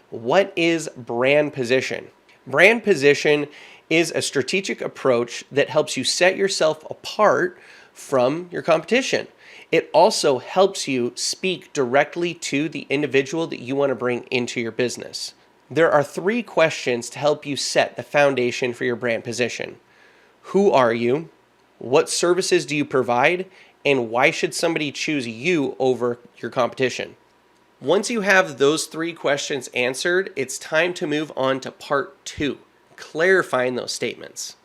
What is brand position? Brand position is a strategic approach that helps you set yourself apart from your competition. It also helps you speak directly to the individual that you want to bring into your business. There are 3 questions to help you set the foundation for your brand position. Who are you? What services do you provide? And why should somebody choose you over your competition? Once you have those 3 questions answered, it's time to move on to part 2, clarifying those statements.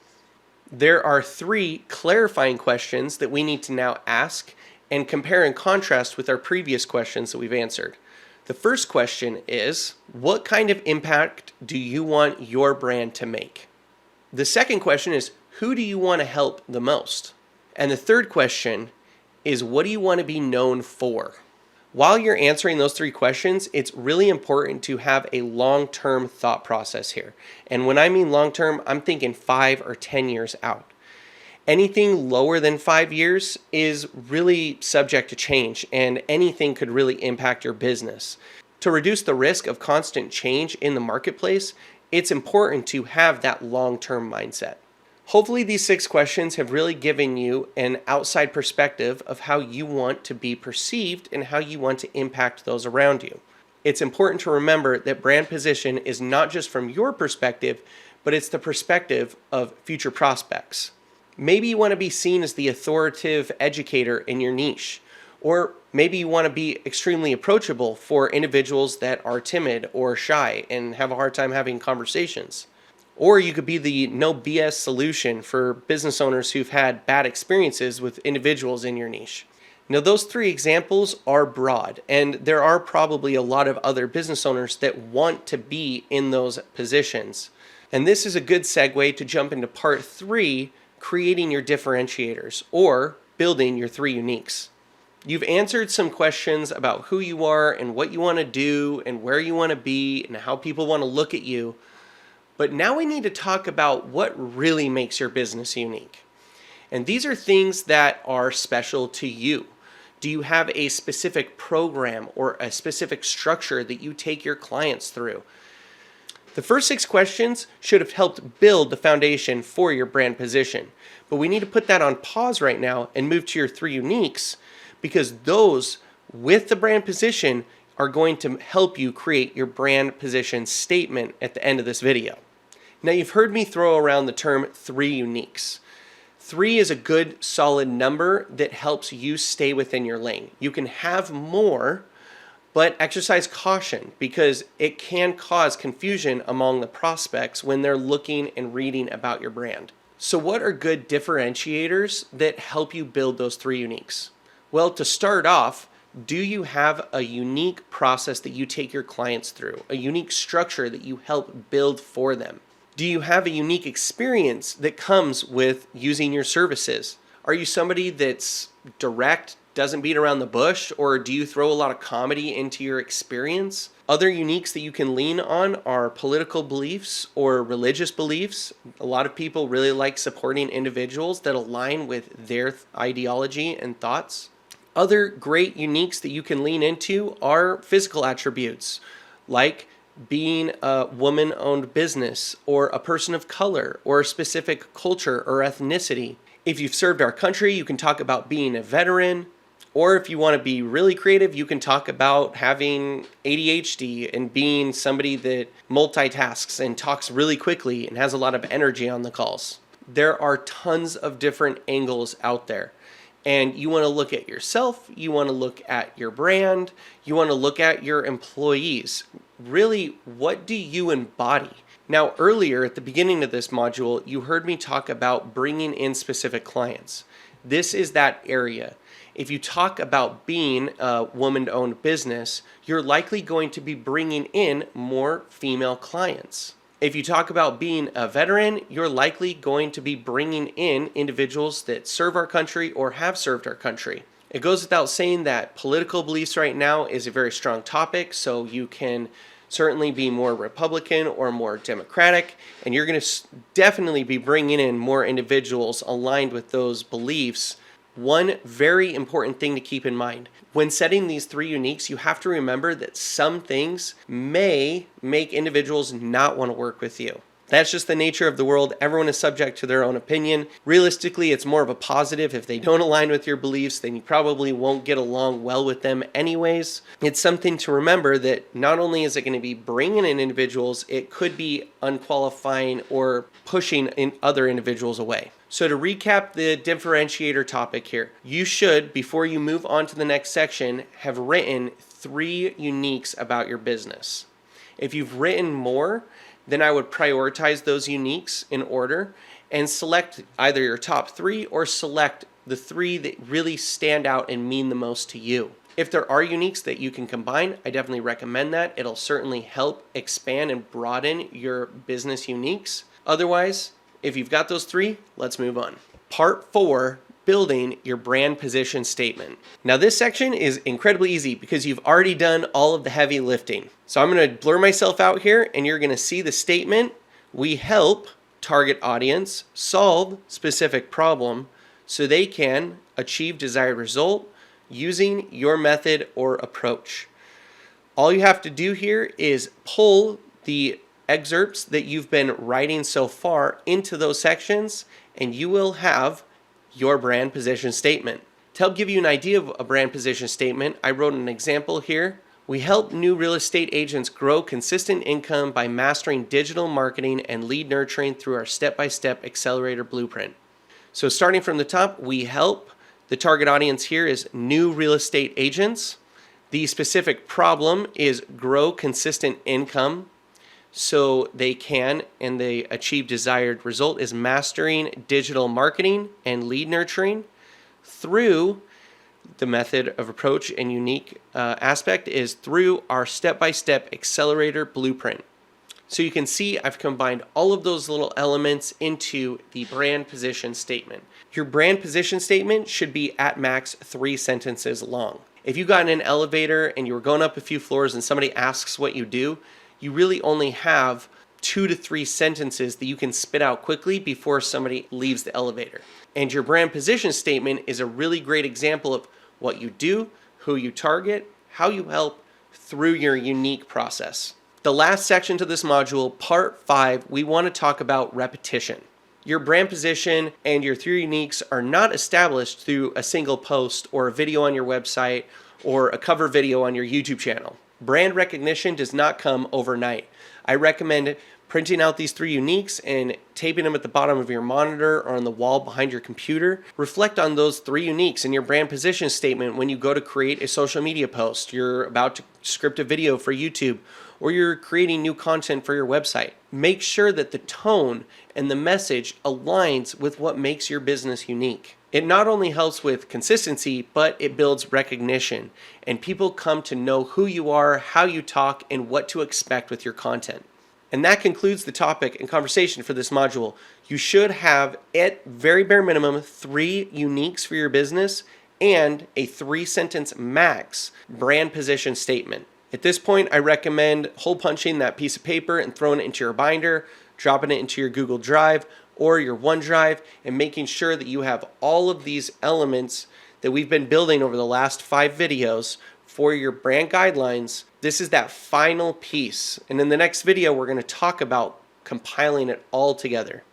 There are 3 clarifying questions that we need to now ask and compare and contrast with our previous questions that we've answered. The first question is, what kind of impact do you want your brand to make? The second question is, who do you want to help the most? And the third question is, what do you want to be known for? While you're answering those 3 questions, it's really important to have a long-term thought process here. And when I mean long-term, I'm thinking 5 or 10 years out. Anything lower than 5 years is really subject to change, and anything could really impact your business. To reduce the risk of constant change in the marketplace, it's important to have that long-term mindset. Hopefully these 6 questions have really given you an outside perspective of how you want to be perceived and how you want to impact those around you. It's important to remember that brand position is not just from your perspective, but it's the perspective of future prospects. Maybe you want to be seen as the authoritative educator in your niche, or maybe you want to be extremely approachable for individuals that are timid or shy and have a hard time having conversations. Or you could be the no BS solution for business owners who've had bad experiences with individuals in your niche. Now, those 3 examples are broad, and there are probably a lot of other business owners that want to be in those positions. And this is a good segue to jump into part 3, creating your differentiators, or building your 3 uniques. You've answered some questions about who you are and what you want to do and where you want to be and how people want to look at you. But now we need to talk about what really makes your business unique. And these are things that are special to you. Do you have a specific program or a specific structure that you take your clients through? The first 6 questions should have helped build the foundation for your brand position. But we need to put that on pause right now and move to your 3 uniques, because those with the brand position are going to help you create your brand position statement at the end of this video. Now, you've heard me throw around the term 3 uniques. 3 is a good solid number that helps you stay within your lane. You can have more, but exercise caution because it can cause confusion among the prospects when they're looking and reading about your brand. So what are good differentiators that help you build those 3 uniques? Well, to start off, do you have a unique process that you take your clients through, a unique structure that you help build for them? Do you have a unique experience that comes with using your services? Are you somebody that's direct, doesn't beat around the bush, or do you throw a lot of comedy into your experience? Other uniques that you can lean on are political beliefs or religious beliefs. A lot of people really like supporting individuals that align with their ideology and thoughts. Other great uniques that you can lean into are physical attributes, like being a woman-owned business or a person of color or a specific culture or ethnicity. If you've served our country, you can talk about being a veteran, or if you want to be really creative, you can talk about having ADHD and being somebody that multitasks and talks really quickly and has a lot of energy on the calls. There are tons of different angles out there. And you want to look at yourself, you want to look at your brand, you want to look at your employees. Really, what do you embody? Now, earlier at the beginning of this module, you heard me talk about bringing in specific clients. This is that area. If you talk about being a woman-owned business, you're likely going to be bringing in more female clients. If you talk about being a veteran, you're likely going to be bringing in individuals that serve our country or have served our country. It goes without saying that political beliefs right now is a very strong topic, so you can certainly be more Republican or more Democratic, and you're going to definitely be bringing in more individuals aligned with those beliefs One very important thing to keep in mind. When setting these 3 uniques, you have to remember that some things may make individuals not want to work with you. That's just the nature of the world. Everyone is subject to their own opinion. Realistically, it's more of a positive. If they don't align with your beliefs, then you probably won't get along well with them anyways. It's something to remember that not only is it going to be bringing in individuals, it could be unqualifying or pushing in other individuals away. So to recap the differentiator topic here, you should, before you move on to the next section, have written 3 uniques about your business. If you've written more, then I would prioritize those uniques in order and select either your top 3 or select the 3 that really stand out and mean the most to you. If there are uniques that you can combine, I definitely recommend that. It'll certainly help expand and broaden your business uniques. Otherwise, if you've got those 3, let's move on. Part 4, building your brand position statement. Now this section is incredibly easy because you've already done all of the heavy lifting. So I'm going to blur myself out here and you're going to see the statement. We help target audience solve specific problem so they can achieve desired result using your method or approach. All you have to do here is pull the excerpts that you've been writing so far into those sections and you will have your brand position statement. To help give you an idea of a brand position statement, I wrote an example here. We help new real estate agents grow consistent income by mastering digital marketing and lead nurturing through our step-by-step accelerator blueprint. So starting from the top, we help. The target audience here is new real estate agents. The specific problem is grow consistent income so they can and they achieve desired result is mastering digital marketing and lead nurturing through the method of approach and unique aspect is through our step-by-step accelerator blueprint. So you can see I've combined all of those little elements into the brand position statement. Your brand position statement should be at max 3 sentences long. If you got in an elevator and you were going up a few floors and somebody asks what you do, you really only have 2 to 3 sentences that you can spit out quickly before somebody leaves the elevator. And your brand position statement is a really great example of what you do, who you target, how you help through your unique process. The last section to this module, part 5, we want to talk about repetition. Your brand position and your 3 uniques are not established through a single post or a video on your website or a cover video on your YouTube channel. Brand recognition does not come overnight. I recommend printing out these 3 uniques and taping them at the bottom of your monitor or on the wall behind your computer. Reflect on those 3 uniques in your brand position statement when you go to create a social media post, you're about to script a video for YouTube, or you're creating new content for your website. Make sure that the tone and the message aligns with what makes your business unique. It not only helps with consistency, but it builds recognition, and people come to know who you are, how you talk, and what to expect with your content. And that concludes the topic and conversation for this module. You should have, at very bare minimum, 3 uniques for your business and a 3-sentence max brand position statement. At this point, I recommend hole punching that piece of paper and throwing it into your binder, dropping it into your Google Drive or your OneDrive, and making sure that you have all of these elements that we've been building over the last 5 videos for your brand guidelines. This is that final piece. And in the next video, we're going to talk about compiling it all together.